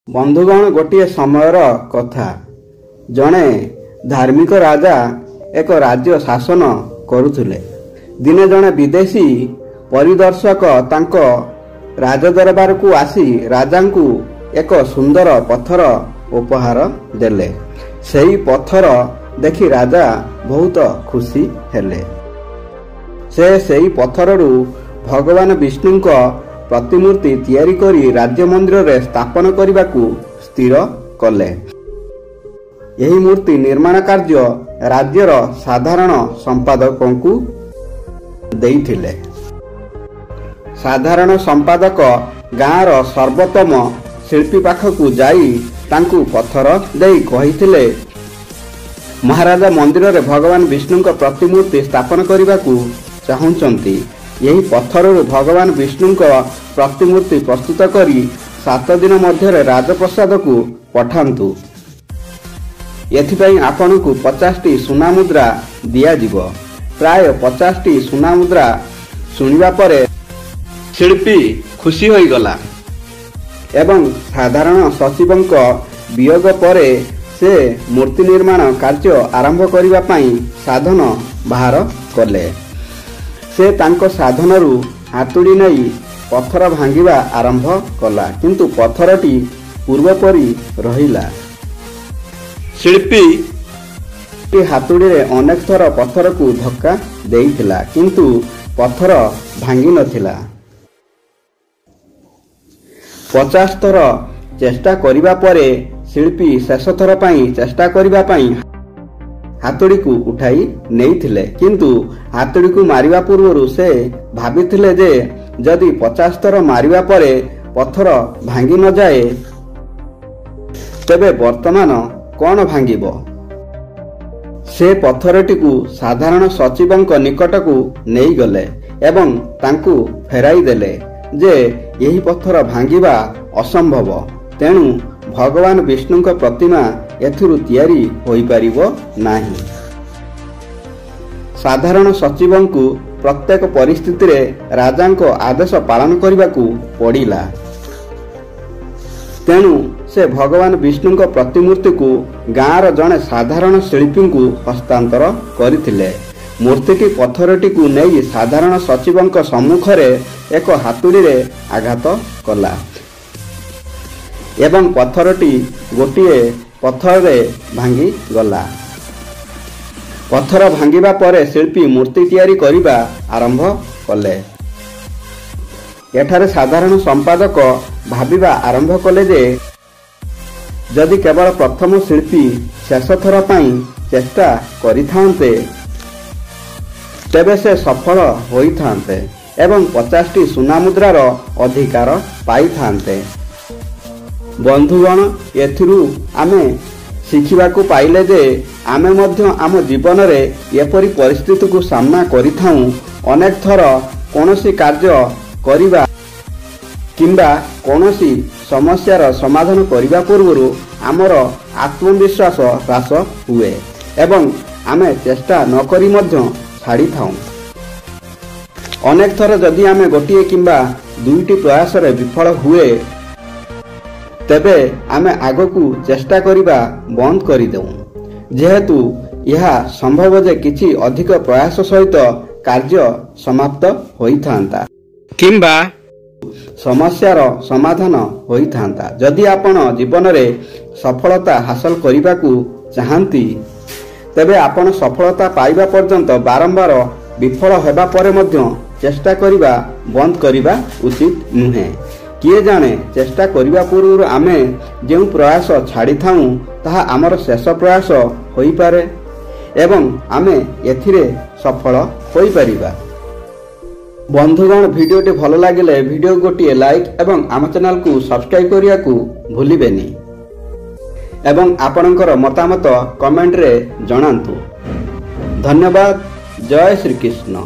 बंधुगण गोटे समयर कथा जड़े धार्मिक राजा एक राज्य शासन करुले। दिने जड़े विदेशी परिदर्शक तांको राजदरबार को आसी राजा को एक सुंदर पत्थर उपहार देले। सेही पत्थर देखि राजा बहुत खुशी हेले। सेही पत्थररू भगवान विष्णु प्रतिमूर्ति तैयारी करी राज्य मंदिर रे स्थापन करने को स्थिर कले। यही मूर्ति निर्माण कार्य राज्यर साधारण संपादकों को देइथिले। साधारण संपादक गाँर सर्वोत्तम शिल्पी पाखकू जाई तांकू पत्थर देई कहिथिले, महाराजा मंदिर रे भगवान विष्णु प्रतिमूर्ति स्थापन करने को चाहुचंती। यही पत्थर भगवान विष्णु प्रतिमूर्ति प्रस्तुत करी 7 दिन मध्य राजप्रसाद को पठांतु। एथिपाई आपण को 50टी सुना मुद्रा दियाजिब। प्राय 50टी सुना मुद्रा सुनिबा परे शिल्पी खुशी होई गला एवं साधारण सचिवंक वियोग परे से मूर्ति निर्माण कार्य आरंभ करिबा पई साधन बाहर कले। से तांको साधनरू हातुड़ी नहीं पत्थर भांगिबा आरंभ कला, किंतु पत्थरटी पूर्वपरी रहिला। शिल्पी हातुड़ी रे अनेक थर पत्थर को धक्का देइथिला, किंतु पत्थर भांगी नथिला। 50 थर चेष्टा करिबा परे शिल्पी शेष थर पई चेष्टा करिबा पई हातुड़ी को उठाई नहीं थिले, किंतु हातुड़ी को मारिबा पूर्व से भाबिथिले जे जदि 50 थर मारिबा परे पत्थर भांगी न जाए तेबे वर्तमान कौन भांगिबो। से पत्थरटी को साधारण सचिवंक निकट को नहीं गले एवं तांकू फेराई देले जे यही पत्थर भांगिबा असंभव, तेणु भगवान विष्णु प्रतिमा एथिरु तैयारी होई परिबो नाही। साधारण सचिवंकु प्रत्येक परिस्थिति रे राजांको आदेश पालन करबाकू पड़िला। तेणु से भगवान विष्णु प्रतिमूर्ति को गाँर जड़े साधारण शिल्पी को हस्तांतर करथिले। मूर्तिटी पत्थरटी को नहीं साधारण सचिवंक सम्मुख रे एक हातुड़ी रे आघात कला एवं पत्थरटी गोटिए पत्थर रे भांगी गला। पत्थर भांगिबा परे शिल्पी मूर्ति तैयारी करिबा आरंभ कले। एठारे साधारण संपादक भाबिबा आरंभ कले जे जदि केवल प्रथम शिल्पी शेष थर पई चेष्टा करिथांते तेबे से सफल होइथांते एवं 50टी सुना मुद्रार अधिकार पाइथांते। बंधुगण एथिरु आमे शिखिबाकू पाइले जे आमे मध्य आम जीवन रे एपरि परिस्थिति को सामना करिथाऊ। अनेक थर कोनोसी कार्य करिबा किंबा कोनोसी समस्यार समाधान करिबा पूर्वरु आमर आत्मविश्वास ह्रास हुए एवं आमे चेष्टा न करी मध्य छाड़ी थाऊ। अनेक थर जदि आमे गोटिए किंबा दुईटी प्रयास रे विफल हुए तेबे आमे आगकू चेष्टा करिबा बंद करि देउ। जेहेतु यह संभव जे किछि अधिक प्रयास सहित कार्य समाप्त होइथांता किंबा समस्यार समाधान होइथांता। जदि आपण जीवन रे सफलता हासिल करिबाकू चाहंती तेबे आपण सफलता पाइबा पर्यंत बारंबार विफल हेबा परे मध्य चेष्टा करिबा बंद करिबा उचित नुहे। किए जाने चेष्टा करिबा पूर्व आमे जेउ प्रयास छाड़ी थाऊ ताहा आमर शेष प्रयास होई पारे एवं आमे एथिरे सफल होई परिबा। बंधुगण वीडियोटी भल लागिले वीडियो गोटिए लाइक एवं आम चैनल को सब्सक्राइब करिया को भूलिबेनी एवं आपणकर मतामत कमेंट रे जणांतु। धन्यवाद। जय श्री कृष्ण।